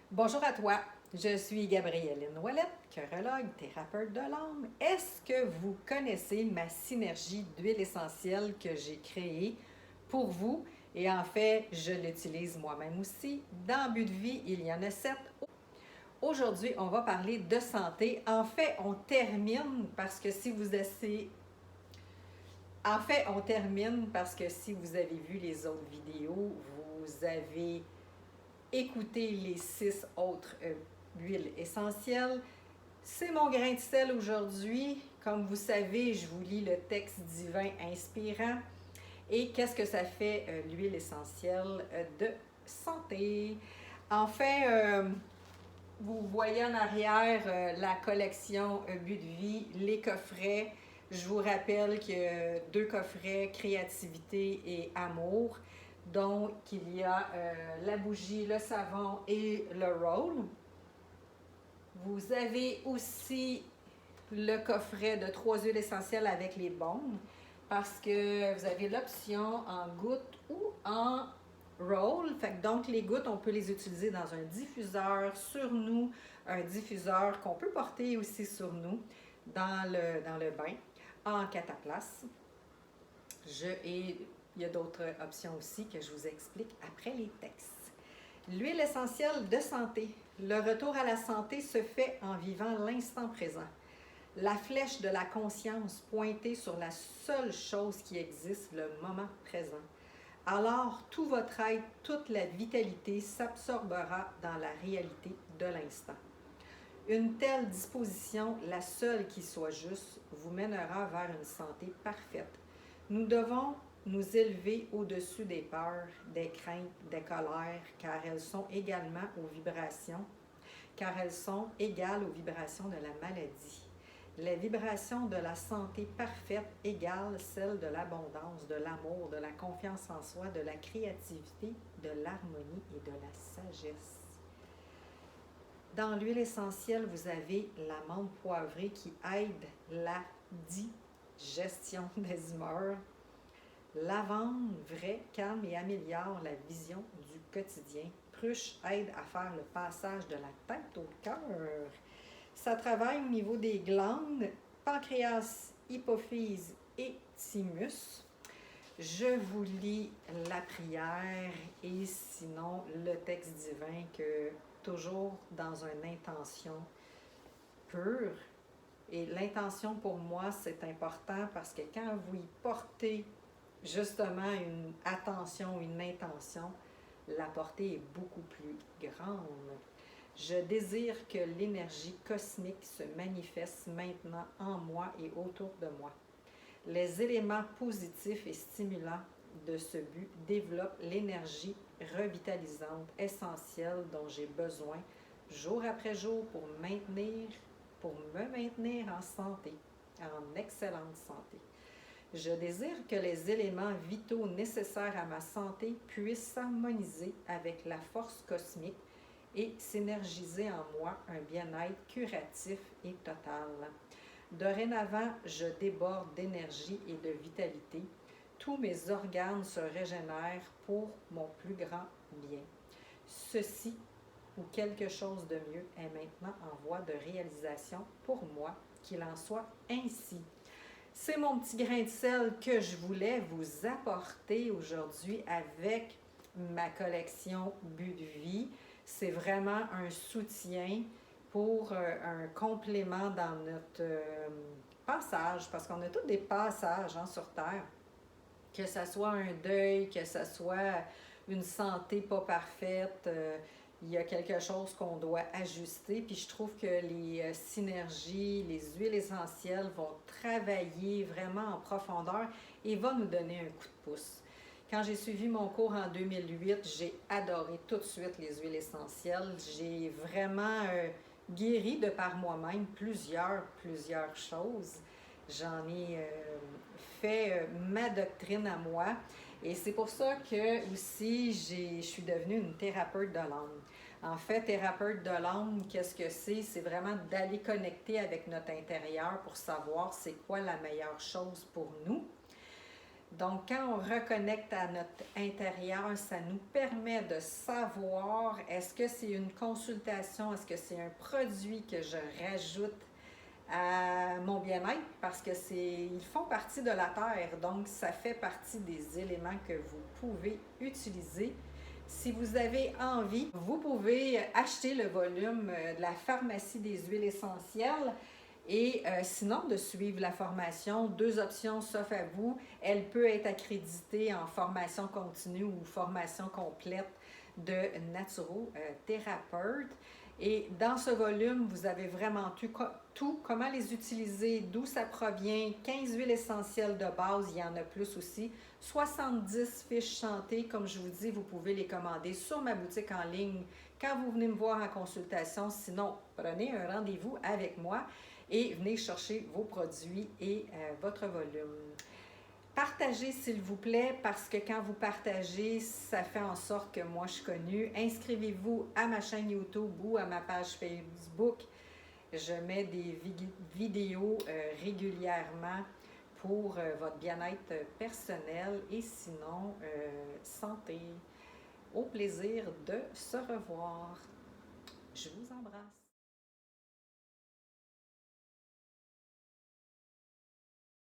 Bonjour à toi, je suis Gabrielle Ouellette, chirurgie, thérapeute de l'âme. Est-ce que vous connaissez ma synergie d'huile essentielle que j'ai créée pour vous? Et en fait, je l'utilise moi-même aussi. Dans But de vie, il y en a 7. Aujourd'hui, on va parler de santé. En fait, on termine parce que si vous essayez... En fait, on termine parce que si vous avez vu les autres vidéos, vous avez écouté les 6 autres huiles essentielles. C'est mon grain de sel aujourd'hui. Comme vous savez, je vous lis le texte divin inspirant. Et qu'est-ce que ça fait l'huile essentielle de santé? En fait, vous voyez en arrière la collection But de vie, les coffrets. Je vous rappelle qu'il y a 2 coffrets, créativité et amour. Donc, il y a la bougie, le savon et le roll. Vous avez aussi le coffret de 3 huiles essentielles avec les baumes parce que vous avez l'option en gouttes ou en roll. Donc, les gouttes, on peut les utiliser dans un diffuseur sur nous, un diffuseur qu'on peut porter aussi sur nous dans le bain en cataplace. Et il y a d'autres options aussi que je vous explique après les textes. L'huile essentielle de santé. Le retour à la santé se fait en vivant l'instant présent. La flèche de la conscience pointée sur la seule chose qui existe, le moment présent. Alors, tout votre être, toute la vitalité s'absorbera dans la réalité de l'instant. Une telle disposition, la seule qui soit juste, vous mènera vers une santé parfaite. Nous devons nous élever au-dessus des peurs, des craintes, des colères, car elles sont également aux vibrations, car elles sont égales aux vibrations de la maladie. Les vibrations de la santé parfaite égale celle de l'abondance, de l'amour, de la confiance en soi, de la créativité, de l'harmonie et de la sagesse. Dans l'huile essentielle, vous avez l'amande poivrée qui aide la digestion des humeurs. Lavande, vrai, calme et améliore la vision du quotidien. Pruche aide à faire le passage de la tête au cœur. Ça travaille au niveau des glandes, pancréas, hypophyse et thymus. Je vous lis la prière et sinon le texte divin que toujours dans une intention pure. Et l'intention pour moi, c'est important parce que quand vous y portez justement une attention, une intention, la portée est beaucoup plus grande. Je désire que l'énergie cosmique se manifeste maintenant en moi et autour de moi. Les éléments positifs et stimulants de ce but développent l'énergie revitalisante essentielle dont j'ai besoin jour après jour pour me maintenir en santé, en excellente santé. Je désire que les éléments vitaux nécessaires à ma santé puissent s'harmoniser avec la force cosmique et synergiser en moi un bien-être curatif et total. Dorénavant, je déborde d'énergie et de vitalité. Tous mes organes se régénèrent pour mon plus grand bien. Ceci ou quelque chose de mieux est maintenant en voie de réalisation pour moi, qu'il en soit ainsi. C'est mon petit grain de sel que je voulais vous apporter aujourd'hui avec ma collection But de vie. C'est vraiment un soutien pour un complément dans notre passage, parce qu'on a tous des passages sur Terre, que ce soit un deuil, que ce soit une santé pas parfaite, il y a quelque chose qu'on doit ajuster. Puis je trouve que les synergies, les huiles essentielles vont travailler vraiment en profondeur et vont nous donner un coup de pouce. Quand j'ai suivi mon cours en 2008, j'ai adoré tout de suite les huiles essentielles. J'ai vraiment guéri de par moi-même plusieurs choses. J'en ai fait ma doctrine à moi. Et c'est pour ça que aussi je suis devenue une thérapeute de l'âme. En fait, thérapeute de l'âme, qu'est-ce que c'est? C'est vraiment d'aller connecter avec notre intérieur pour savoir c'est quoi la meilleure chose pour nous. Donc, quand on reconnecte à notre intérieur, ça nous permet de savoir est-ce que c'est une consultation, est-ce que c'est un produit que je rajoute à mon bien-être, parce que ils font partie de la terre, donc ça fait partie des éléments que vous pouvez utiliser. Si vous avez envie, vous pouvez acheter le volume de la pharmacie des huiles essentielles et sinon de suivre la formation. Deux options s'offrent à vous. Elle peut être accréditée en formation continue ou formation complète de naturothérapeute. Et dans ce volume, vous avez vraiment tout, comment les utiliser, d'où ça provient, 15 huiles essentielles de base, il y en a plus aussi, 70 fiches santé, comme je vous dis, vous pouvez les commander sur ma boutique en ligne quand vous venez me voir en consultation. Sinon, prenez un rendez-vous avec moi et venez chercher vos produits et votre volume. Partagez s'il vous plaît, parce que quand vous partagez, ça fait en sorte que moi je suis connue. Inscrivez-vous à ma chaîne YouTube ou à ma page Facebook. Je mets des vidéos régulièrement pour votre bien-être personnel et sinon, santé. Au plaisir de se revoir. Je vous en